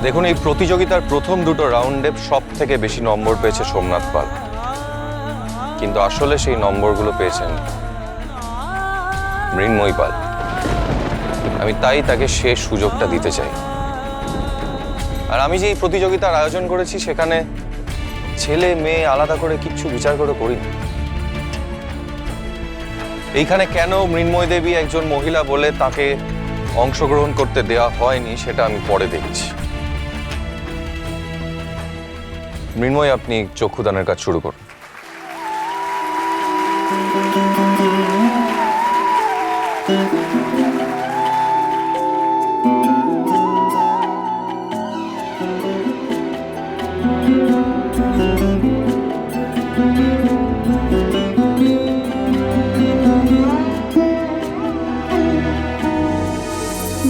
দেখুন, এই প্রতিযোগিতার প্রথম দুটো রাউন্ডে সব থেকে বেশি নম্বর পেয়েছে সোমনাথ পাল, কিন্তু আসলে সেই নম্বরগুলো পেয়েছেন মৃন্ময়ী পাল। আমি তাই তাকে শেষ সুযোগটা দিতে চাই। আর আমি যে এই প্রতিযোগিতার আয়োজন করেছি সেখানে ছেলে মেয়ে আলাদা করে কিচ্ছু বিচার করে করিনি। এইখানে কেন মৃন্ময়ী দেবী একজন মহিলা বলে তাকে অংশগ্রহণ করতে দেওয়া হয়নি সেটা আমি পরে দেখছি। মৃন্ময়ী, আপনি চক্ষুদানের কাজ শুরু করুন।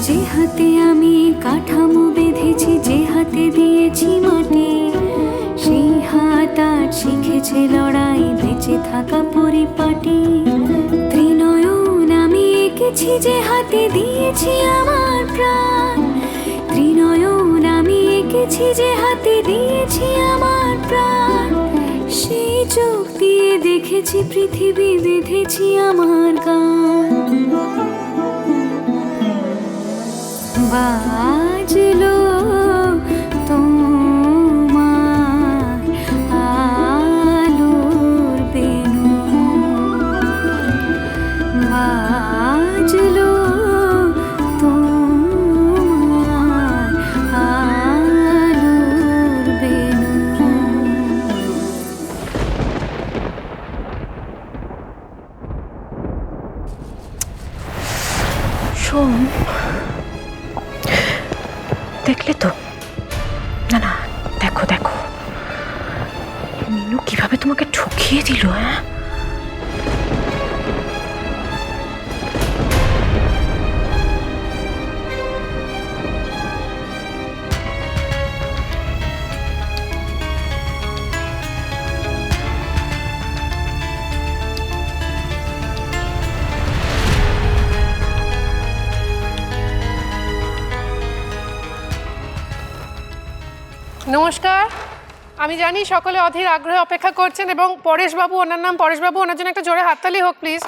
যে হাতে আমি কাঠামো বেঁধেছি, যে হাতে দিয়েছি মাটি, সেই হাত আজ শিখেছে লড়াই, বেঁচে থাকা পরিপাটি। ত্রিনয়ন আমি এঁকেছি, যে হাতে দিয়েছি আমার প্রাণ। ত্রিনয়ন আমি এঁকেছি, যে হাতে দিয়েছি আমার প্রাণ। সেই চোখ দিয়ে দেখেছি পৃথিবী, বেঁধেছি আমার গান। বাজলো তোমার আলোর বেনু, বাজলো তোমার আলোর বেনু। শোন, দেখলে তো? না না, দেখো দেখো মিনু কিভাবে তোমাকে ঠকিয়ে দিল। হ্যাঁ, নমস্কার। আমি জানি সকলে অধীর আগ্রহে অপেক্ষা করছেন এবং পরেশবাবু, ওনার নাম পরেশবাবু, ওনার জন্য একটা জোরে হাততালি হোক প্লিজ।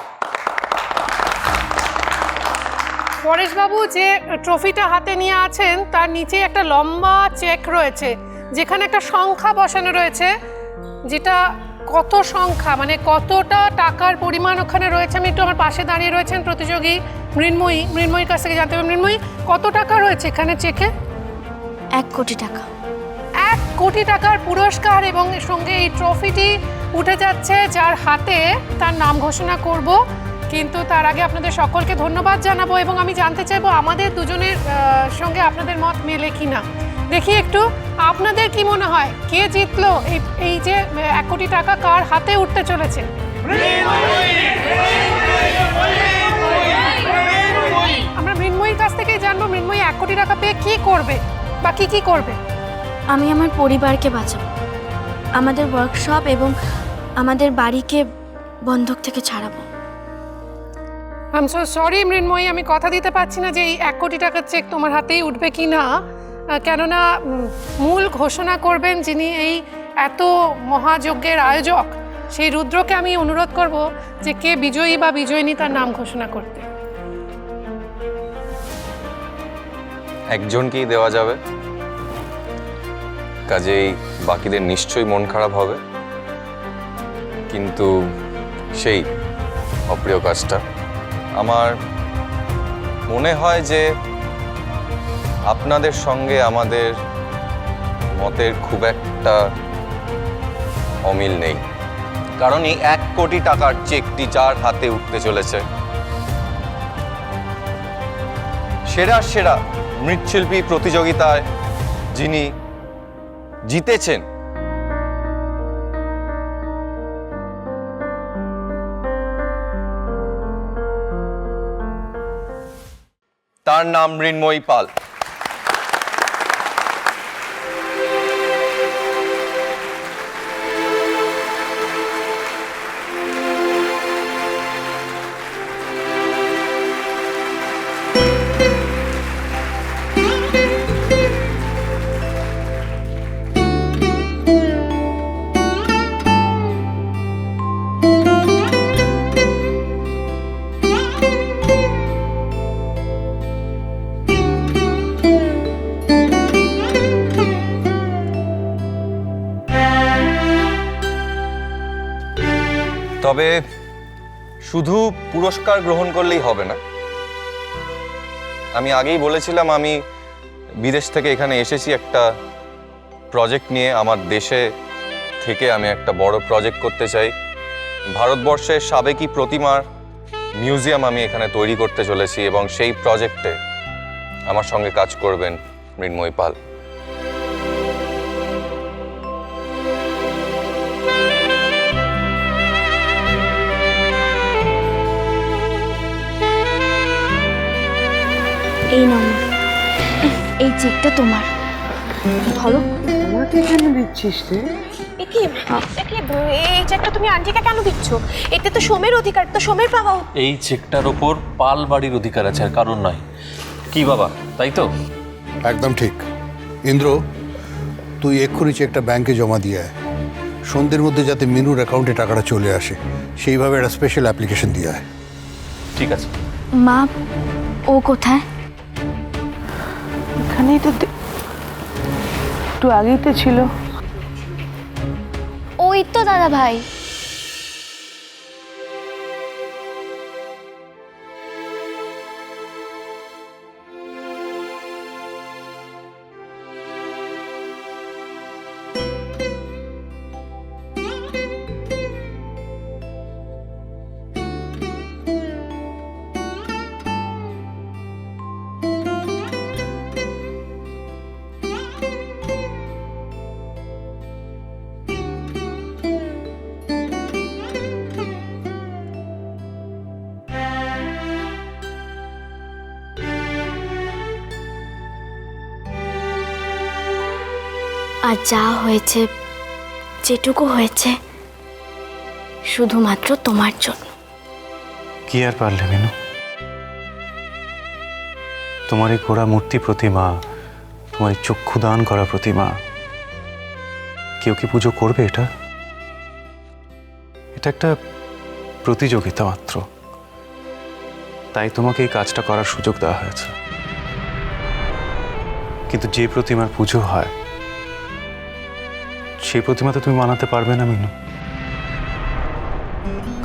পরেশবাবু যে ট্রফিটা হাতে নিয়ে আছেন তার নিচে একটা লম্বা চেক রয়েছে, যেখানে একটা সংখ্যা বসানো রয়েছে, যেটা কত সংখ্যা মানে কতটা টাকার পরিমাণ ওখানে রয়েছে। আমি একটু, আমার পাশে দাঁড়িয়ে রয়েছেন প্রতিযোগী মৃন্ময়ীর কাছ থেকে জানতে হবে। মৃন্ময়ী, কত টাকা রয়েছে এখানে চেকে? 1 কোটি টাকা। 1 কোটি টাকার পুরস্কার এবং সঙ্গে এই ট্রফিটি উঠে যাচ্ছে যার হাতে, তার নাম ঘোষণা করব। কিন্তু তার আগে আপনাদের সকলকে ধন্যবাদ জানাবো এবং আমি জানতে চাইবো আমাদের দুজনের সঙ্গে আপনাদের মত মেলে কি না। দেখি একটু আপনাদের কি মনে হয় কে জিতলো, এই যে 1 কোটি টাকা কার হাতে উঠতে চলেছে? আমরা মৃন্ময়ীর কাছ থেকেই জানবো মৃন্ময়ী 1 কোটি টাকা পেয়ে কি করবে বা কি করবে। আমি আমার পরিবারকে বাঁচাবো, আমাদের ওয়ার্কশপ এবং আমাদের বাড়িকে বন্ধক থেকে ছাড়াবো। আই এম সো সরি মৃন্ময়ী, আমি কথা দিতে পারছি না যে এই 1 কোটি টাকার চেক তোমার হাতেই উঠবে কি না, কেননা মূল ঘোষণা করবেন যিনি এই এত মহাযজ্ঞের আয়োজক, সেই রুদ্রকে আমি অনুরোধ করব যে কে বিজয়ী বা বিজয়িনী তার নাম ঘোষণা করতে। একজনকেই দেওয়া যাবে, কাজেই বাকিদের নিশ্চয়ই মন খারাপ হবে, কিন্তু সেই অপ্রিয় কাজটা আমার মনে হয় যে আপনাদের সঙ্গে আমাদের মতের খুব একটা অমিল নেই। কারণ এই 1 কোটি টাকার চেকটি যার হাতে উঠতে চলেছে, সেরা সেরা মৃৎশিল্পী প্রতিযোগিতায় যিনি জিতেছেন, তার নাম মৃন্ময়ী পাল। তবে শুধু পুরস্কার গ্রহণ করলেই হবে না। আমি আগেই বলেছিলাম আমি বিদেশ থেকে এখানে এসেছি একটা প্রজেক্ট নিয়ে। আমার দেশে থেকে আমি একটা বড় প্রজেক্ট করতে চাই। ভারতবর্ষের সাবেকি প্রতিমার মিউজিয়াম আমি এখানে তৈরি করতে চলেছি এবং সেই প্রজেক্টে আমার সঙ্গে কাজ করবেন মৃন্ময়ী পাল। এই নাও মা, এই চেকটা তোমার। ধরো। আমাকে কেন দিচ্ছিস রে? এই চেকটা তুমি আন্টিকে কেন দিচ্ছ? এতে তো সোমের অধিকার, তো সোমের পাওয়া উচিত। এই চেকটার ওপর পাল বাড়ির অধিকার আছে, আর কারণ নয়। কি বাবা, তাই তো? একদম ঠিক। ইন্দ্র, তুই এক্ষুনি চেকটা ব্যাংকে জমা দিয়ে আয়। সন্ধ্যের মধ্যে যাতে মিনুর অ্যাকাউন্টে টাকাটা চলে আসে সেইভাবে একটা স্পেশাল অ্যাপ্লিকেশন দিয়ে আয়। ঠিক আছে। মা, ও কোথায়? এখানেই তো একটু আগেই তো ছিল। ওই তো দাদা ভাই। আর যা হয়েছে, যেটুকু হয়েছে, শুধুমাত্র তোমার জন্য। কি আর পারলে মিনু? তোমার এই গোড়া মূর্তি প্রতিমা, তোমার এই চক্ষু দান করা প্রতিমা, কেউ কি পুজো করবে? এটা একটা প্রতিযোগিতা মাত্র। তাই তোমাকে এই কাজটা করার সুযোগ দেওয়া হয়েছে। কিন্তু যে প্রতিমার পুজো হয় সেই প্রতিমা তো তুমি বানাতে পারবে না মিনু।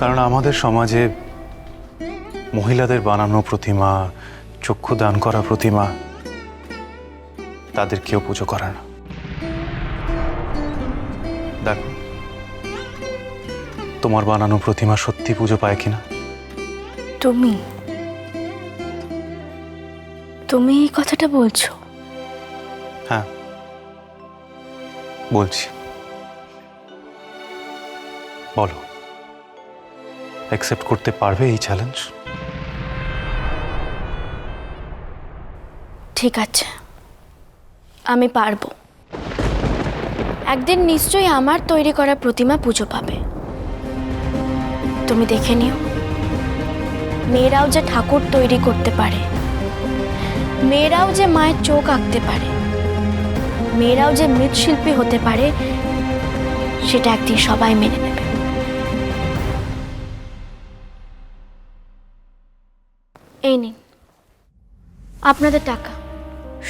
কারণ আমাদের সমাজে মহিলাদের বানানো প্রতিমা, চক্ষু দান করা প্রতিমা, তাদের কেউ পুজো করে না। দেখো তোমার বানানো প্রতিমা সত্যি পুজো পায় কিনা। তুমি এই কথাটা বলছো? হ্যাঁ বলছি। বলো, অ্যাকসেপ্ট করতে পারবে এই চ্যালেঞ্জ? ঠিক আছে, আমি পারবো। একদিন নিশ্চয়ই আমার তৈরি করা প্রতিমা পুজো পাবে। তুমি দেখে নিও, মেয়েরাও যে ঠাকুর তৈরি করতে পারে, মেয়েরাও যে মায়ের চোখ আঁকতে পারে, মেয়েরাও যে মৃৎশিল্পী হতে পারে, সেটা একদিন সবাই মেনে নেবে। এই নিন আপনাদের টাকা,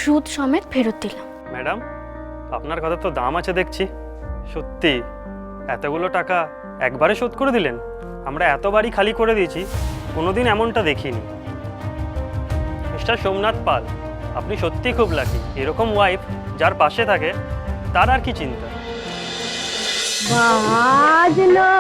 সুদ সমেত ফেরত দিলাম। ম্যাডাম, আপনার কথা তো দাম আছে দেখছি। সত্যি এতগুলো টাকা একবারে শোধ করে দিলেন? আমরা এত বাড়ি খালি করে দিয়েছি, কোনোদিন এমনটা দেখিনি। মিস্টার সোমনাথ পাল, আপনি সত্যি খুব লাকি। এরকম ওয়াইফ যার পাশে থাকে, তার আর কি চিন্তা। বাজলো